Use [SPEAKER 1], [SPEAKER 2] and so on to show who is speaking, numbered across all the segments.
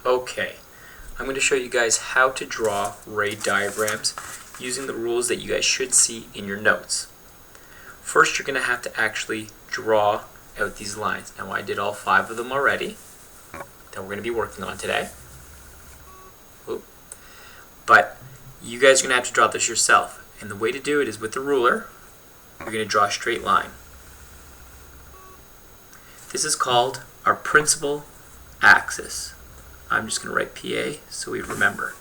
[SPEAKER 1] Okay, I'm going to show you guys how to draw ray diagrams using the rules that you guys should see in your notes. First, you're going to have to actually draw out these lines. Now, I did all 5 of them already that we're going to be working on today. But you guys are going to have to draw this yourself. And the way to do it is with the ruler, you're going to draw a straight line. This is called our principal axis. I'm just going to write PA so we remember.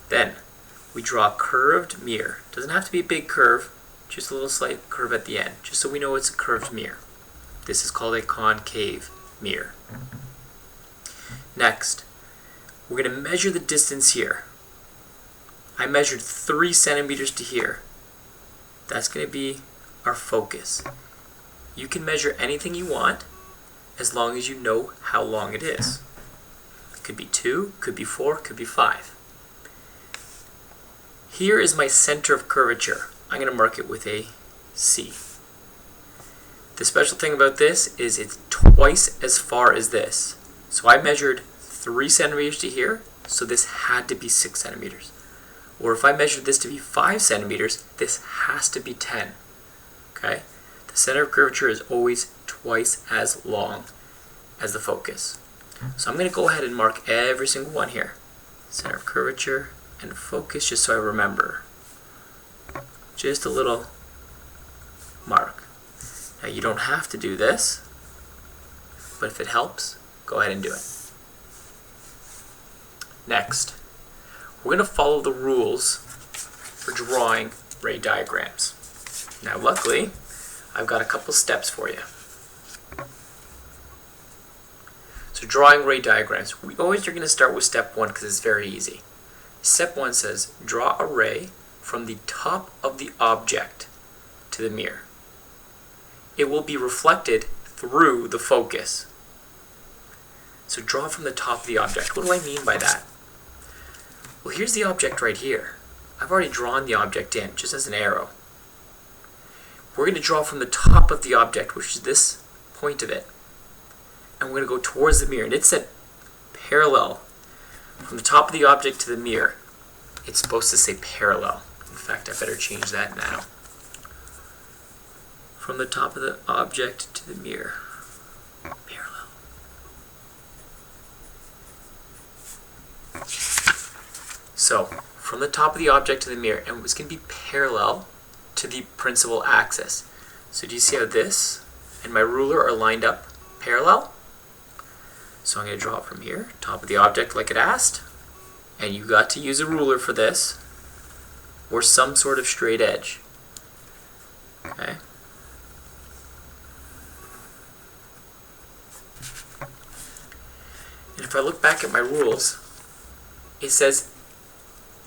[SPEAKER 1] Then we draw a curved mirror. Doesn't have to be a big curve, just a little slight curve at the end, just so we know it's a curved mirror. This is called a concave mirror. Next, we're going to measure the distance here. I measured 3 centimeters to here. That's going to be our focus. You can measure anything you want as long as you know how long it is. It could be 2, could be 4, could be 5. Here is my center of curvature. I'm going to mark it with a C. The special thing about this is it's twice as far as this. So I measured 3 centimeters to here, so this had to be 6 centimeters. Or if I measured this to be 5 centimeters, this has to be 10. Okay? The center of curvature is always twice as long as the focus. So I'm going to go ahead and mark every single one here. Center of curvature and focus, just so I remember. Just a little mark. Now you don't have to do this, but if it helps, go ahead and do it. Next, we're going to follow the rules for drawing ray diagrams. Now luckily, I've got a couple steps for you. So drawing ray diagrams, we always are going to start with step 1 because it's very easy. Step 1 says, draw a ray from the top of the object to the mirror. It will be reflected through the focus. So draw from the top of the object. What do I mean by that? Well, here's the object right here. I've already drawn the object in, just as an arrow. We're going to draw from the top of the object, which is this point of it. And we're going to go towards the mirror. And it said parallel. From the top of the object to the mirror, it's supposed to say parallel. In fact, I better change that now. From the top of the object to the mirror, parallel. So, from the top of the object to the mirror, and it's going to be parallel to the principal axis. So do you see how this and my ruler are lined up parallel? So I'm going to draw it from here, top of the object like it asked, and you got to use a ruler for this, or some sort of straight edge. Okay. And if I look back at my rules, it says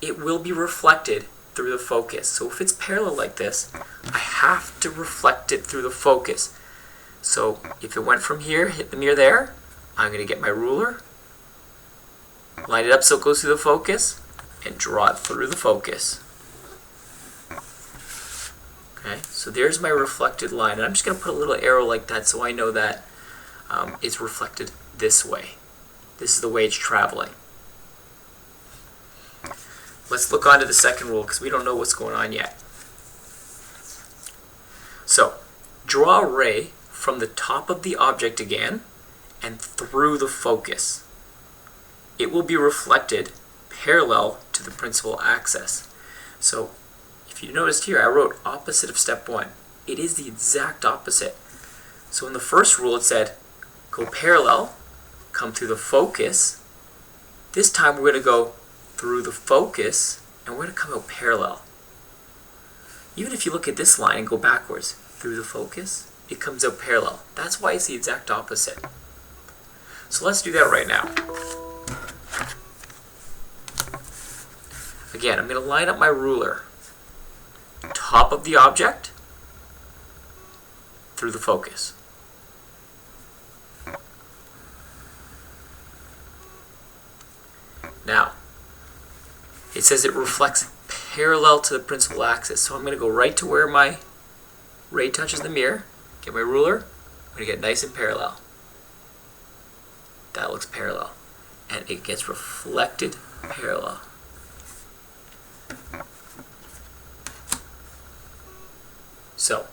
[SPEAKER 1] it will be reflected through the focus. So if it's parallel like this, I have to reflect it through the focus. So if it went from here, hit the mirror there, I'm going to get my ruler, line it up so it goes through the focus, and draw it through the focus. Okay, so there's my reflected line. And I'm just going to put a little arrow like that so I know that it's reflected this way. This is the way it's traveling. Let's look on to the second rule because we don't know what's going on yet. So, draw a ray from the top of the object again and through the focus. It will be reflected parallel to the principal axis. So, if you noticed here, I wrote opposite of step 1. It is the exact opposite. So in the first rule it said, go parallel, come through the focus. This time we're going to go through the focus, and we're going to come out parallel. Even if you look at this line and go backwards, through the focus, it comes out parallel. That's why it's the exact opposite. So let's do that right now. Again, I'm going to line up my ruler. Top of the object, through the focus. Now, it says it reflects parallel to the principal axis. So I'm going to go right to where my ray touches the mirror, get my ruler, I'm going to get nice and parallel. That looks looks parallel. And it gets reflected parallel. So,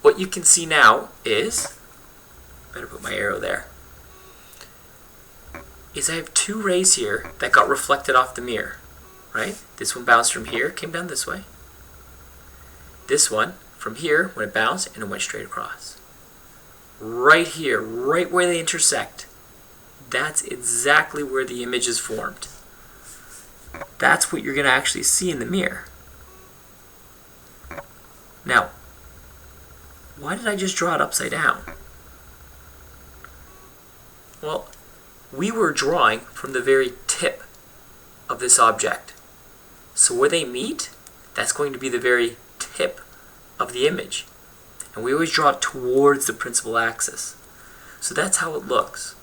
[SPEAKER 1] what you can see now is, better put my arrow there, is I have two rays here that got reflected off the mirror, right? This one bounced from here, came down this way. This one, from here, when it bounced, and it went straight across. Right here, right where they intersect, that's exactly where the image is formed. That's what you're going to actually see in the mirror. Now, why did I just draw it upside down? Well, we were drawing from the very tip of this object. So where they meet, that's going to be the very tip of the image. And we always draw it towards the principal axis. So that's how it looks.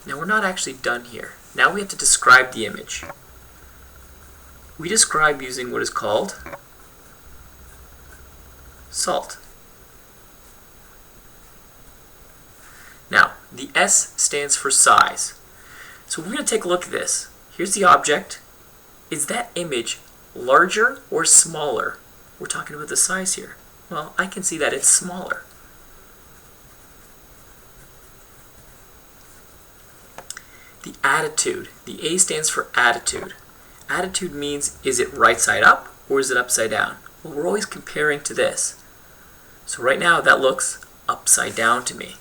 [SPEAKER 1] Now we're not actually done here. Now we have to describe the image. We describe using what is called SALT. Now, the S stands for size. So we're going to take a look at this. Here's the object. Is that image larger or smaller? We're talking about the size here. Well, I can see that it's smaller. The attitude. The A stands for attitude. Attitude means, is it right side up or is it upside down? Well, we're always comparing to this. So right now that looks upside down to me.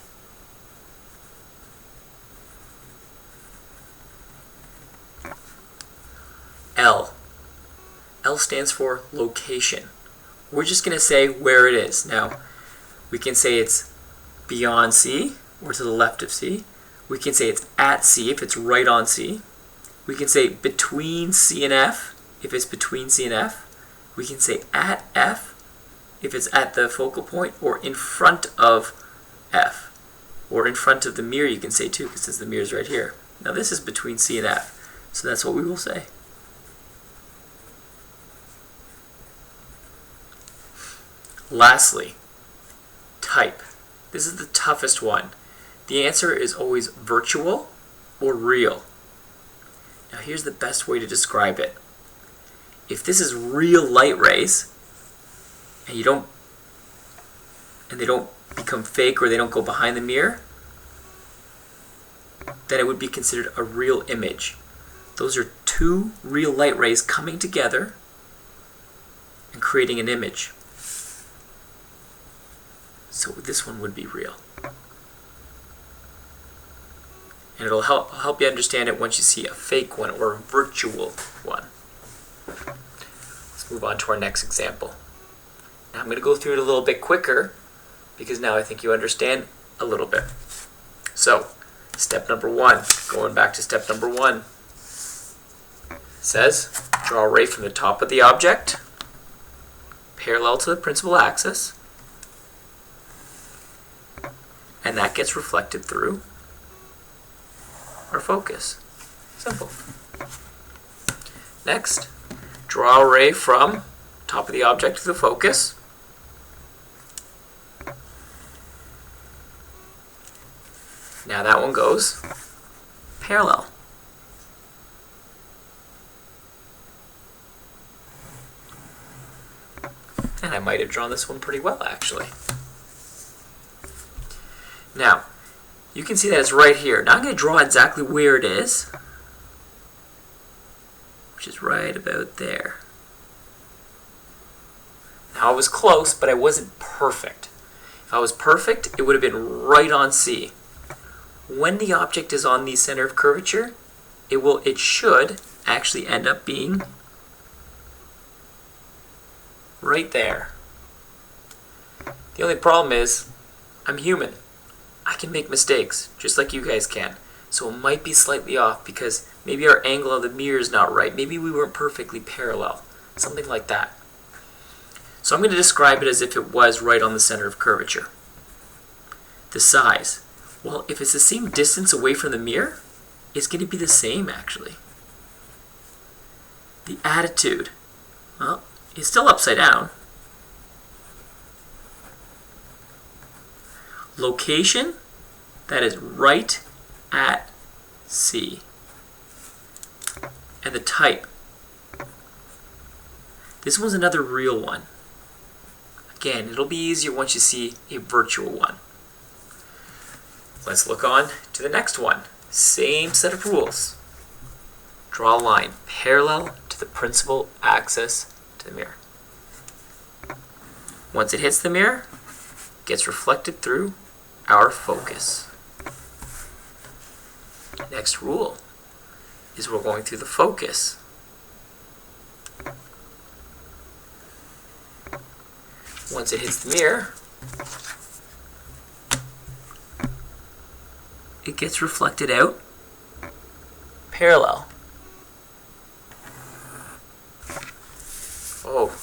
[SPEAKER 1] L. L stands for location. We're just going to say where it is. Now, we can say it's beyond C or to the left of C. We can say it's at C if it's right on C. We can say between C and F if it's between C and F. We can say at F if it's at the focal point, or in front of F. Or in front of the mirror you can say too, because since the mirror is right here. Now this is between C and F, so that's what we will say. Lastly, type. This is the toughest one. The answer is always virtual or real. Now here's the best way to describe it. If this is real light rays, and they don't become fake or they don't go behind the mirror, then it would be considered a real image. Those are two real light rays coming together and creating an image. So this one would be real. And it'll help you understand it once you see a fake one or a virtual one. Let's move on to our next example. Now I'm going to go through it a little bit quicker because now I think you understand a little bit. So, step number one, going back to step number one, says draw a ray from the top of the object parallel to the principal axis, and that gets reflected through our focus. Simple. Next, draw a ray from top of the object to the focus. Now that one goes parallel. And I might have drawn this one pretty well, actually. Now, you can see that it's right here. Now I'm going to draw exactly where it is, which is right about there. Now I was close, but I wasn't perfect. If I was perfect, it would have been right on C. When the object is on the center of curvature, it should actually end up being right there. The only problem is, I'm human. I can make mistakes, just like you guys can. So it might be slightly off because maybe our angle of the mirror is not right. Maybe we weren't perfectly parallel. Something like that. So I'm going to describe it as if it was right on the center of curvature. The size. Well, if it's the same distance away from the mirror, it's going to be the same, actually. The attitude. Well, it's still upside down. Location, that is right at C. And the type. This one's another real one. Again, it'll be easier once you see a virtual one. Let's look on to the next one. Same set of rules. Draw a line parallel to the principal axis to the mirror. Once it hits the mirror, it gets reflected through our focus. Next rule is we're going through the focus. Once it hits the mirror, it gets reflected out parallel. Oh,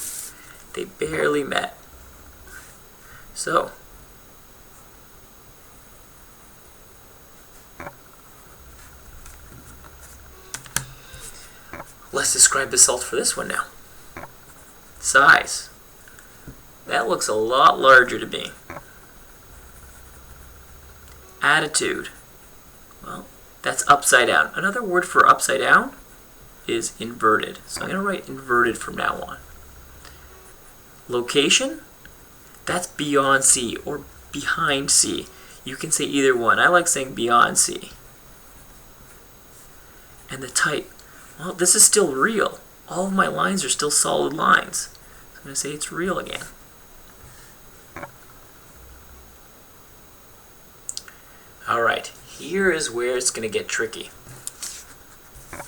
[SPEAKER 1] they barely met. So, let's describe the salt for this one now. Size. That looks a lot larger to me. Attitude. Well, that's upside down. Another word for upside down is inverted. So I'm going to write inverted from now on. Location. That's beyond C or behind C. You can say either one. I like saying beyond C. And the type. Well, this is still real. All of my lines are still solid lines. So I'm going to say it's real again. Alright, here is where it's going to get tricky. I'm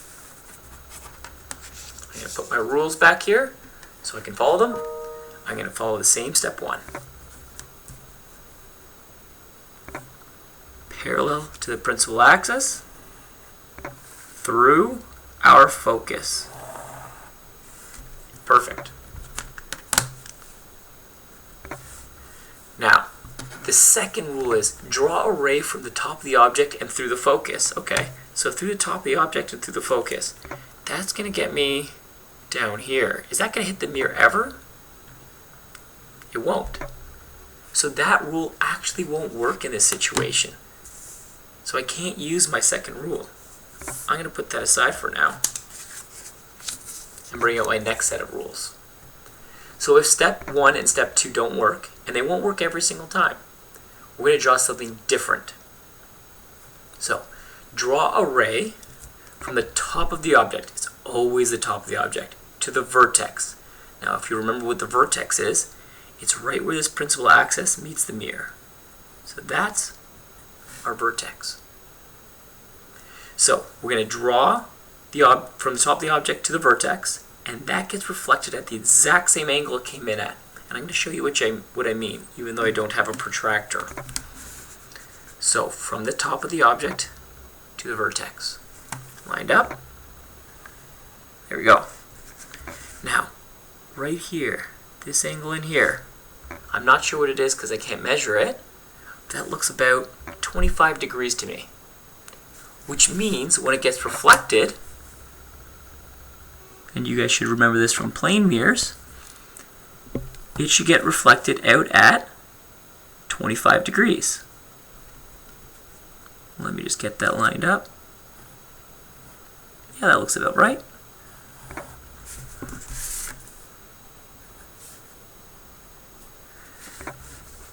[SPEAKER 1] going to put my rules back here so I can follow them. I'm going to follow the same step one. Parallel to the principal axis through our focus. Perfect. Now, the second rule is draw a ray from the top of the object and through the focus. Okay, so through the top of the object and through the focus. That's going to get me down here. Is that going to hit the mirror ever? It won't. So that rule actually won't work in this situation. So I can't use my second rule. I'm going to put that aside for now and bring out my next set of rules. So if step 1 and step 2 don't work, and they won't work every single time, we're going to draw something different. So, draw a ray from the top of the object, it's always the top of the object, to the vertex. Now, if you remember what the vertex is, it's right where this principal axis meets the mirror. So that's our vertex. So, we're going to draw from the top of the object to the vertex, and that gets reflected at the exact same angle it came in at. And I'm going to show you what I mean, even though I don't have a protractor. So, from the top of the object to the vertex. Lined up. There we go. Now, right here, this angle in here, I'm not sure what it is because I can't measure it. That looks about 25 degrees to me. Which means when it gets reflected, and you guys should remember this from plane mirrors, it should get reflected out at 25 degrees. Let me just get that lined up. Yeah, that looks about right.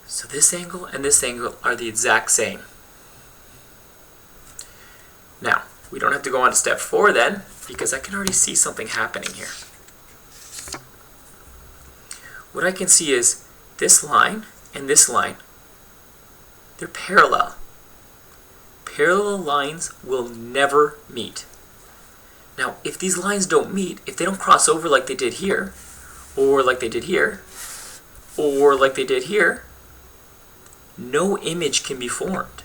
[SPEAKER 1] So this angle and this angle are the exact same. Now, we don't have to go on to step 4 then, because I can already see something happening here. What I can see is this line and this line, they're parallel. Parallel lines will never meet. Now, if these lines don't meet, if they don't cross over like they did here, or like they did here, or like they did here, no image can be formed.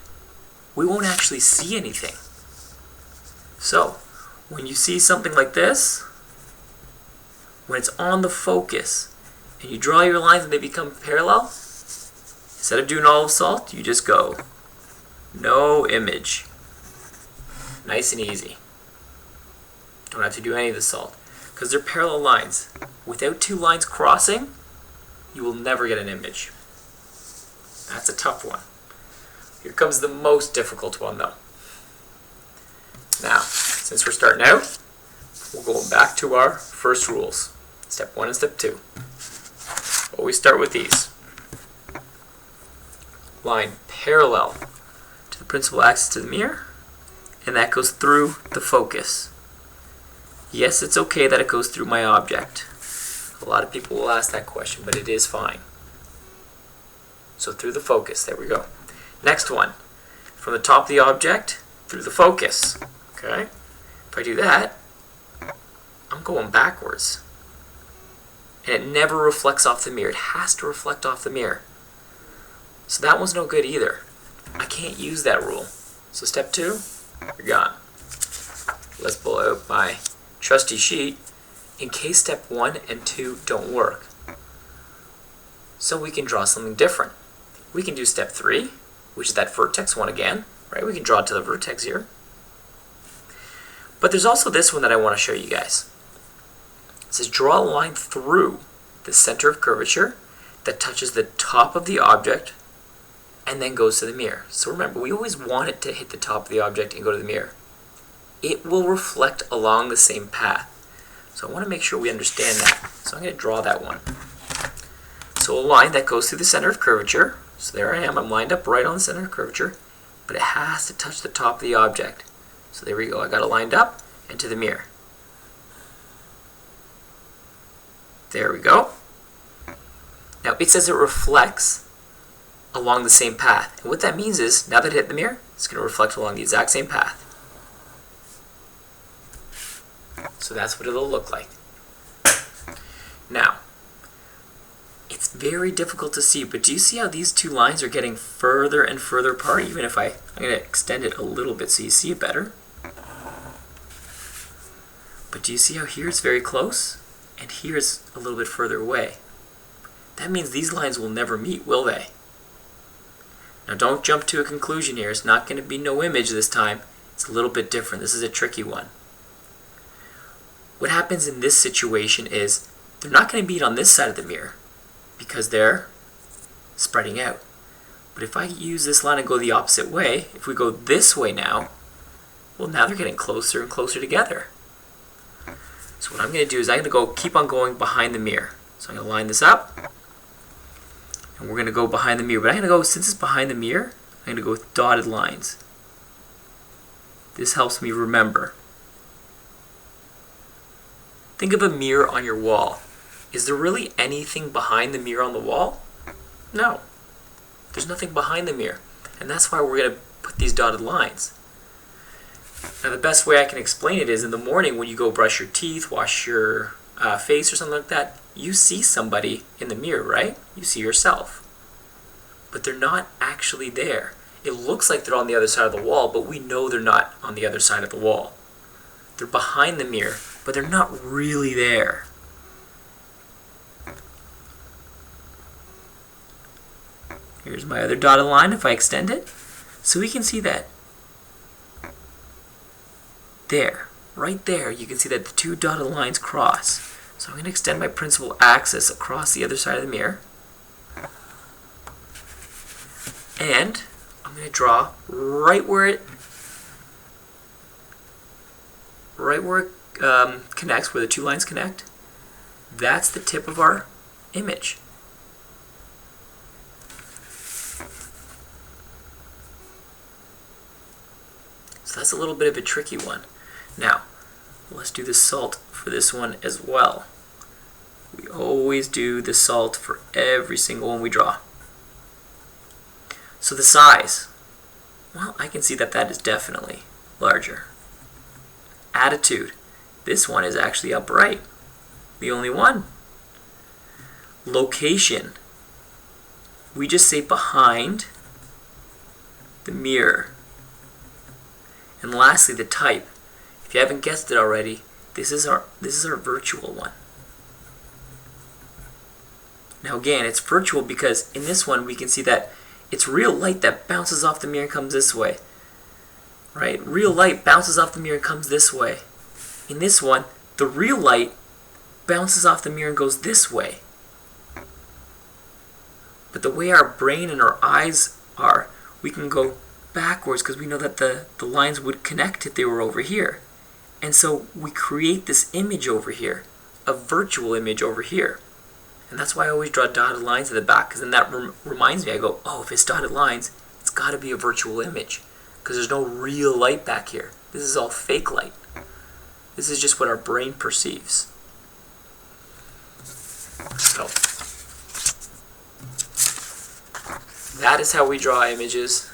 [SPEAKER 1] We won't actually see anything. So, when you see something like this, when it's on the focus, and you draw your lines and they become parallel, instead of doing all of salt, you just go, no image. Nice and easy. Don't have to do any of the salt, because they're parallel lines. Without two lines crossing, you will never get an image. That's a tough one. Here comes the most difficult one though. Now, since we're starting out, we'll go back to our first rules. Step 1 and step 2. Always start with these. Line parallel to the principal axis to the mirror, and that goes through the focus. Yes, it's okay that it goes through my object. A lot of people will ask that question, but it is fine. So through the focus, there we go. Next one, from the top of the object through the focus. Okay? If I do that, I'm going backwards. And it never reflects off the mirror. It has to reflect off the mirror. So that one's no good either. I can't use that rule. So step 2, you're gone. Let's pull out my trusty sheet in case step 1 and 2 don't work. So we can draw something different. We can do step 3, which is that vertex one again, right? We can draw it to the vertex here. But there's also this one that I want to show you guys. It says draw a line through the center of curvature that touches the top of the object and then goes to the mirror. So remember, we always want it to hit the top of the object and go to the mirror. It will reflect along the same path. So I want to make sure we understand that. So I'm going to draw that one. So a line that goes through the center of curvature. So there I am, I'm lined up right on the center of curvature, but it has to touch the top of the object. So there we go, I got it lined up and to the mirror. There we go. Now it says it reflects along the same path. And what that means is, now that it hit the mirror, it's going to reflect along the exact same path. So that's what it'll look like. Now, it's very difficult to see, but do you see how these two lines are getting further and further apart? Even if I'm going to extend it a little bit so you see it better. But do you see how here it's very close? And here it's a little bit further away. That means these lines will never meet, will they? Now don't jump to a conclusion here. It's not going to be no image this time. It's a little bit different. This is a tricky one. What happens in this situation is they're not going to meet on this side of the mirror because they're spreading out. But if I use this line and go the opposite way, if we go this way now, well, now they're getting closer and closer together. So what I'm going to do is I'm going to go keep on going behind the mirror. So I'm going to line this up, and we're going to go behind the mirror. But I'm going to go, since it's behind the mirror, I'm going to go with dotted lines. This helps me remember. Think of a mirror on your wall. Is there really anything behind the mirror on the wall? No. There's nothing behind the mirror. And that's why we're going to put these dotted lines. Now the best way I can explain it is in the morning when you go brush your teeth, wash your face or something like that, you see somebody in the mirror, right? You see yourself. But they're not actually there. It looks like they're on the other side of the wall, but we know they're not on the other side of the wall. They're behind the mirror, but they're not really there. Here's my other dotted line if I extend it. So we can see that there, right there, you can see that the two dotted lines cross. So I'm going to extend my principal axis across the other side of the mirror. And I'm going to draw right where it connects, where the two lines connect. That's the tip of our image. So that's a little bit of a tricky one. Now, let's do the salt for this one as well. We always do the salt for every single one we draw. So the size, well, I can see that that is definitely larger. Attitude, this one is actually upright, the only one. Location, we just say behind the mirror. And lastly, the type. If you haven't guessed it already, this is our virtual one. Now again, it's virtual because in this one we can see that it's real light that bounces off the mirror and comes this way. Right? Real light bounces off the mirror and comes this way. In this one, the real light bounces off the mirror and goes this way. But the way our brain and our eyes are, we can go backwards because we know that the lines would connect if they were over here. And so we create this image over here, a virtual image over here. And that's why I always draw dotted lines at the back, because then that reminds me, I go, oh, if it's dotted lines, it's got to be a virtual image, because there's no real light back here. This is all fake light. This is just what our brain perceives. So that is how we draw images.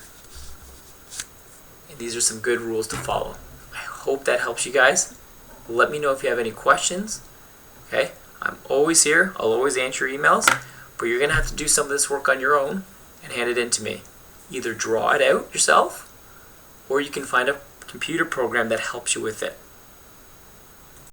[SPEAKER 1] And these are some good rules to follow. I hope that helps you guys. Let me know if you have any questions. Okay? I'm always here. I'll always answer emails. But you're going to have to do some of this work on your own and hand it in to me. Either draw it out yourself, or you can find a computer program that helps you with it.